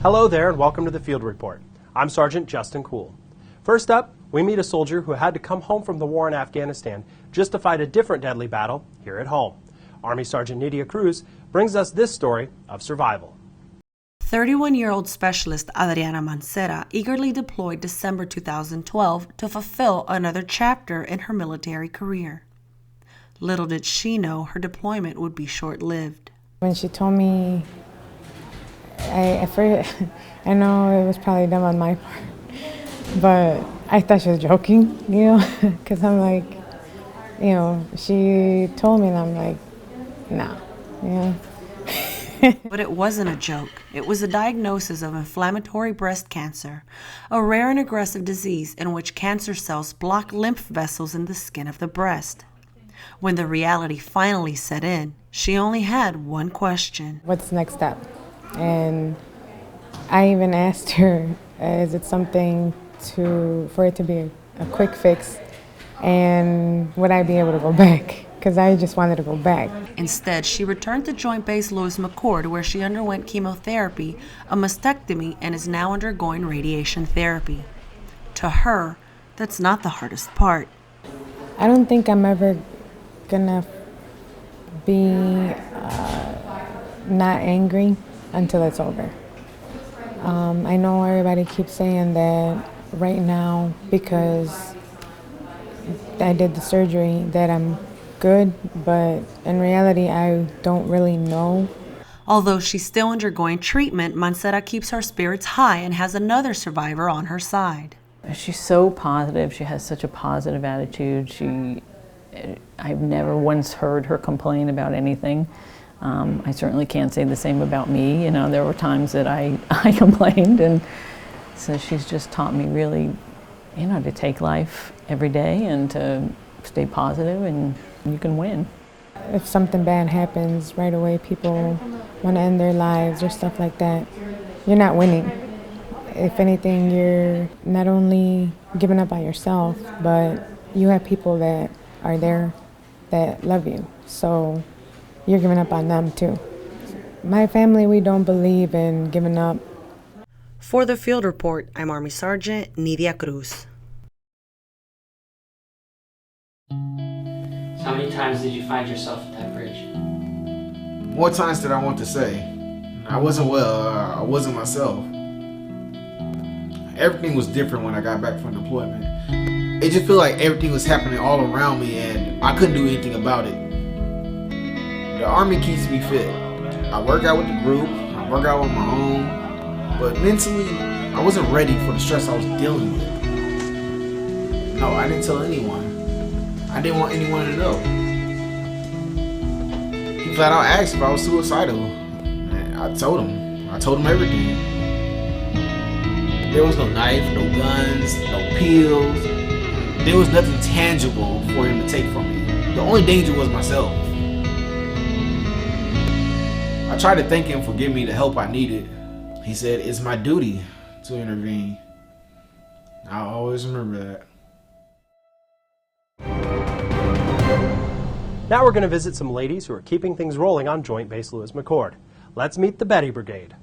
Hello there and welcome to the Field Report. I'm Sergeant Justin Kuhl. First up, we meet a soldier who had to come home from the war in Afghanistan just to fight a different deadly battle here at home. Army Sergeant Nidia Cruz brings us this story of survival. 31-year-old specialist Adriana Mancera eagerly deployed December 2012 to fulfill another chapter in her military career. Little did she know her deployment would be short-lived. When she told me, I know it was probably dumb on my part, but I thought she was joking, because I'm like, she told me and I'm like, nah, But it wasn't a joke. It was a diagnosis of inflammatory breast cancer, a rare and aggressive disease in which cancer cells block lymph vessels in the skin of the breast. When the reality finally set in, she only had one question. What's the next step? And I even asked her, is it something for it to be a quick fix, and would I be able to go back? Because I just wanted to go back. Instead, she returned to Joint Base Lewis McChord, where she underwent chemotherapy, a mastectomy, and is now undergoing radiation therapy. To her, that's not the hardest part. I don't think I'm ever gonna be not angry until it's over. I know everybody keeps saying that right now, because I did the surgery, that I'm good, but in reality, I don't really know. Although she's still undergoing treatment, Mancera keeps her spirits high and has another survivor on her side. She's so positive. She has such a positive attitude. I've never once heard her complain about anything. I certainly can't say the same about me. There were times that I complained, and so she's just taught me really, to take life every day and to stay positive, and you can win. If something bad happens, right away people want to end their lives or stuff like that. You're not winning. If anything, you're not only giving up on yourself, but you have people that are there that love you. So you're giving up on them too. My family, we don't believe in giving up. For the Field Report, I'm Army Sergeant Nidia Cruz. How many times did you find yourself at that bridge? More times than I want to say. I wasn't well, I wasn't myself. Everything was different when I got back from deployment. It just felt like everything was happening all around me and I couldn't do anything about it. The Army keeps me fit. I work out with the group, I work out on my own, but mentally, I wasn't ready for the stress I was dealing with. No, I didn't tell anyone. I didn't want anyone to know. He flat out asked if I was suicidal. And I told him everything. There was no knife, no guns, no pills. There was nothing tangible for him to take from me. The only danger was myself. I tried to thank him for giving me the help I needed. He said, it's my duty to intervene. I'll always remember that. Now we're going to visit some ladies who are keeping things rolling on Joint Base Lewis McChord. Let's meet the Betty Brigade.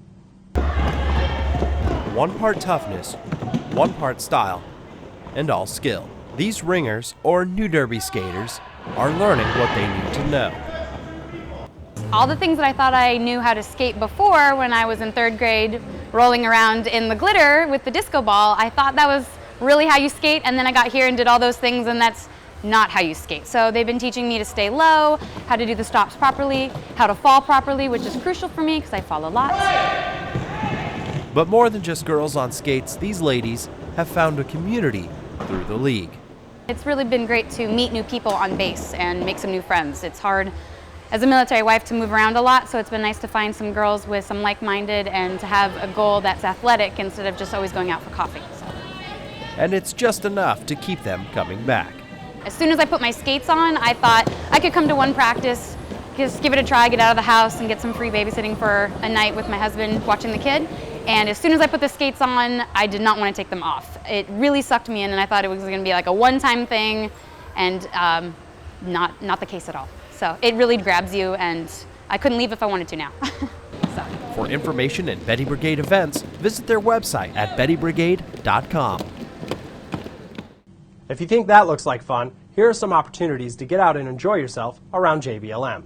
1 part toughness, 1 part style, and all skill. These ringers, or new derby skaters, are learning what they need to know. All the things that I thought I knew how to skate before when I was in 3rd grade, rolling around in the glitter with the disco ball, I thought that was really how you skate, and then I got here and did all those things, and that's not how you skate. So they've been teaching me to stay low, how to do the stops properly, how to fall properly, which is crucial for me because I fall a lot. But more than just girls on skates, these ladies have found a community through the league. It's really been great to meet new people on base and make some new friends. It's hard as a military wife to move around a lot, so it's been nice to find some girls with some like-minded and to have a goal that's athletic instead of just always going out for coffee. So. And it's just enough to keep them coming back. As soon as I put my skates on, I thought I could come to one practice, just give it a try, get out of the house and get some free babysitting for a night with my husband watching the kid. And as soon as I put the skates on, I did not want to take them off. It really sucked me in, and I thought it was going to be like a one-time thing, and not the case at all. So it really grabs you, and I couldn't leave if I wanted to now. So. For information and Betty Brigade events, visit their website at bettybrigade.com. If you think that looks like fun, here are some opportunities to get out and enjoy yourself around JBLM.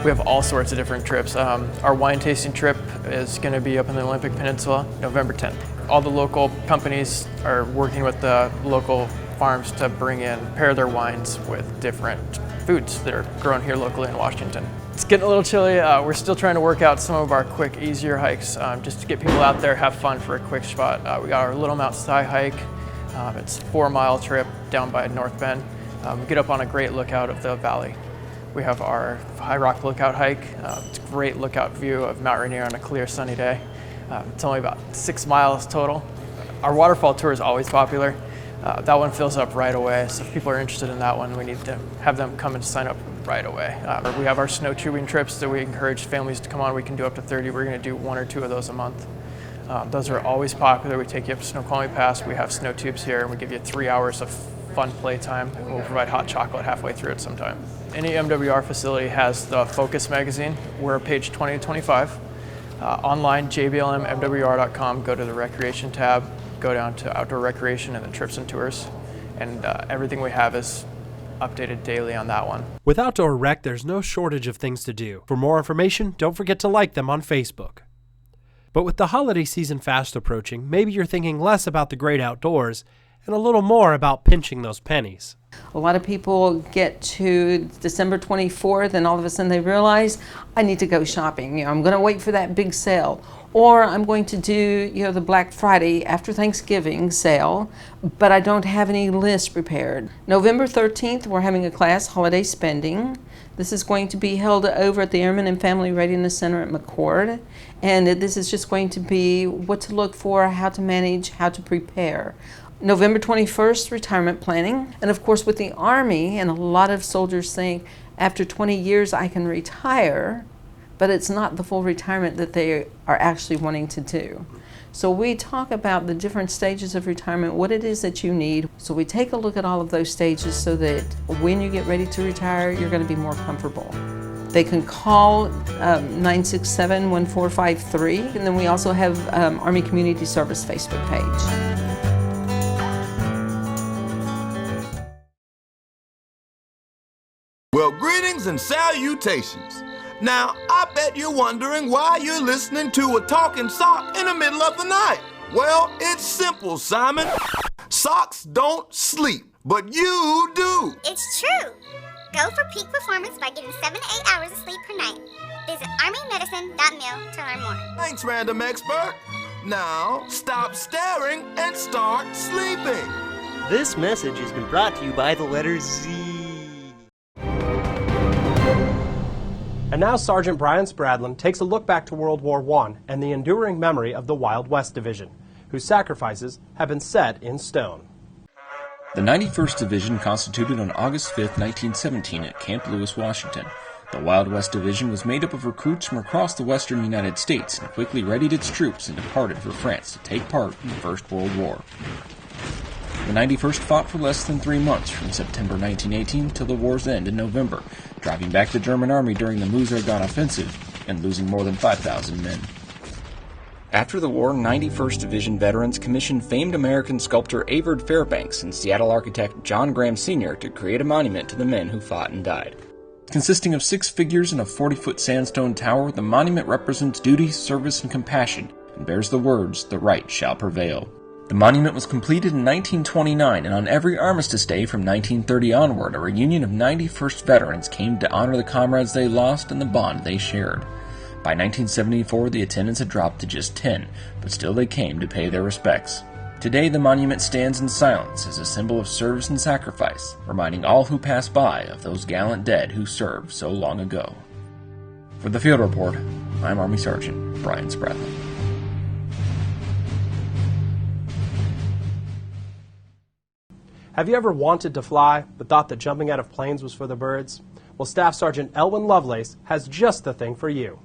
We have all sorts of different trips. Our wine tasting trip is going to be up in the Olympic Peninsula, November 10th. All the local companies are working with the local farms to pair their wines with different foods that are grown here locally in Washington. It's getting a little chilly. We're still trying to work out some of our quick, easier hikes just to get people out there, have fun for a quick spot. We got our Little Mount Si hike. It's a 4-mile trip down by North Bend. We get up on a great lookout of the valley. We have our High Rock Lookout hike. It's a great lookout view of Mount Rainier on a clear sunny day. It's only about 6 miles total. Our waterfall tour is always popular. That one fills up right away, so if people are interested in that one, we need to have them come and sign up right away. We have our snow tubing trips that we encourage families to come on. We can do up to 30. We're going to do 1 or 2 of those a month. Those are always popular. We take you up to Snoqualmie Pass. We have snow tubes here, and we give you 3 hours of fun playtime. We'll provide hot chocolate halfway through it sometime. Any MWR facility has the Focus magazine. We're page 20 to 25. Online, jblmmwr.com, go to the recreation tab, go down to outdoor recreation and then trips and tours. And everything we have is updated daily on that one. With Outdoor Rec, there's no shortage of things to do. For more information, don't forget to like them on Facebook. But with the holiday season fast approaching, maybe you're thinking less about the great outdoors and a little more about pinching those pennies. A lot of people get to December 24th and all of a sudden they realize, I need to go shopping. I'm going to wait for that big sale. Or I'm going to do, the Black Friday after Thanksgiving sale, but I don't have any list prepared. November 13th, we're having a class, Holiday Spending. This is going to be held over at the Airmen and Family Readiness Center at McCord. And this is just going to be what to look for, how to manage, how to prepare. November 21st, retirement planning. And of course with the Army, and a lot of soldiers think, after 20 years I can retire, but it's not the full retirement that they are actually wanting to do. So we talk about the different stages of retirement, what it is that you need. So we take a look at all of those stages so that when you get ready to retire, you're going to be more comfortable. They can call 967-1453, and then we also have Army Community Service Facebook page. Well, greetings and salutations. Now, I bet you're wondering why you're listening to a talking sock in the middle of the night. Well, it's simple, Simon. Socks don't sleep, but you do. It's true. Go for peak performance by getting 7 to 8 hours of sleep per night. Visit armymedicine.mil to learn more. Thanks, random expert. Now, stop staring and start sleeping. This message has been brought to you by the letter Z. And now Sergeant Brian Spradlin takes a look back to World War I and the enduring memory of the Wild West Division, whose sacrifices have been set in stone. The 91st Division constituted on August 5, 1917 at Camp Lewis, Washington. The Wild West Division was made up of recruits from across the western United States and quickly readied its troops and departed for France to take part in the First World War. The 91st fought for less than 3 months, from September 1918 till the war's end in November, driving back the German army during the Meuse-Argonne offensive and losing more than 5,000 men. After the war, 91st Division veterans commissioned famed American sculptor Avard Fairbanks and Seattle architect John Graham Sr. to create a monument to the men who fought and died. Consisting of 6 figures in a 40-foot sandstone tower, the monument represents duty, service, and compassion, and bears the words, "The right shall prevail." The monument was completed in 1929, and on every Armistice Day from 1930 onward, a reunion of 91st veterans came to honor the comrades they lost and the bond they shared. By 1974, the attendance had dropped to just 10, but still they came to pay their respects. Today, the monument stands in silence as a symbol of service and sacrifice, reminding all who pass by of those gallant dead who served so long ago. For the Field Report, I'm Army Sergeant Brian Spradlin. Have you ever wanted to fly, but thought that jumping out of planes was for the birds? Well, Staff Sergeant Elwin Lovelace has just the thing for you.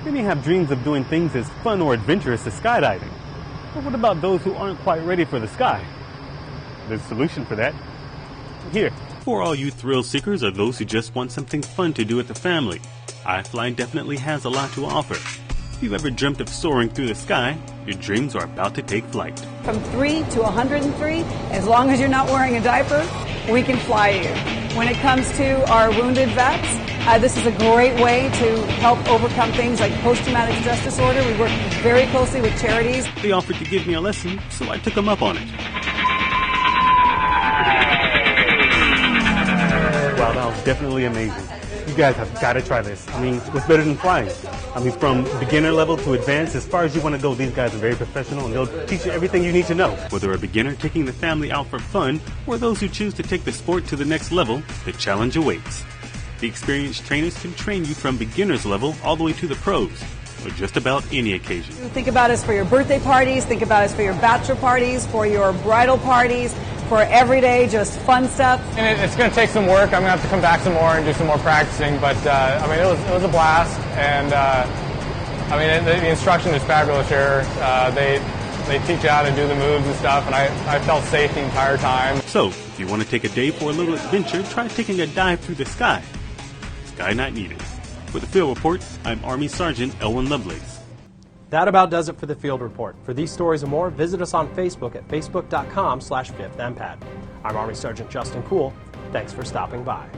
Many have dreams of doing things as fun or adventurous as skydiving. But what about those who aren't quite ready for the sky? There's a solution for that. Here. For all you thrill seekers or those who just want something fun to do with the family, iFly definitely has a lot to offer. If you've ever dreamt of soaring through the sky, your dreams are about to take flight. From 3 to 103, as long as you're not wearing a diaper, we can fly you. When it comes to our wounded vets, this is a great way to help overcome things like post-traumatic stress disorder. We work very closely with charities. They offered to give me a lesson, so I took them up on it. Wow, that was definitely amazing. You guys have got to try this. I mean, what's better than flying? I mean, from beginner level to advanced, as far as you want to go, these guys are very professional and they'll teach you everything you need to know. Whether a beginner taking the family out for fun or those who choose to take the sport to the next level, the challenge awaits. The experienced trainers can train you from beginner's level all the way to the pros, for just about any occasion. Think about us for your birthday parties, think about us for your bachelor parties, for your bridal parties, for everyday just fun stuff. And it's going to take some work. I'm going to have to come back some more and do some more practicing, but I mean, it was a blast, and I mean, the instruction is fabulous here. They teach you how to do the moves and stuff, and I felt safe the entire time. So, if you want to take a day for a little adventure, try taking a dive through the sky. Sky not needed. For the Field Report, I'm Army Sergeant Elwin Lovelace. That about does it for the Field Report. For these stories and more, visit us on Facebook at facebook.com/5thMPAT. I'm Army Sergeant Justin Cool. Thanks for stopping by.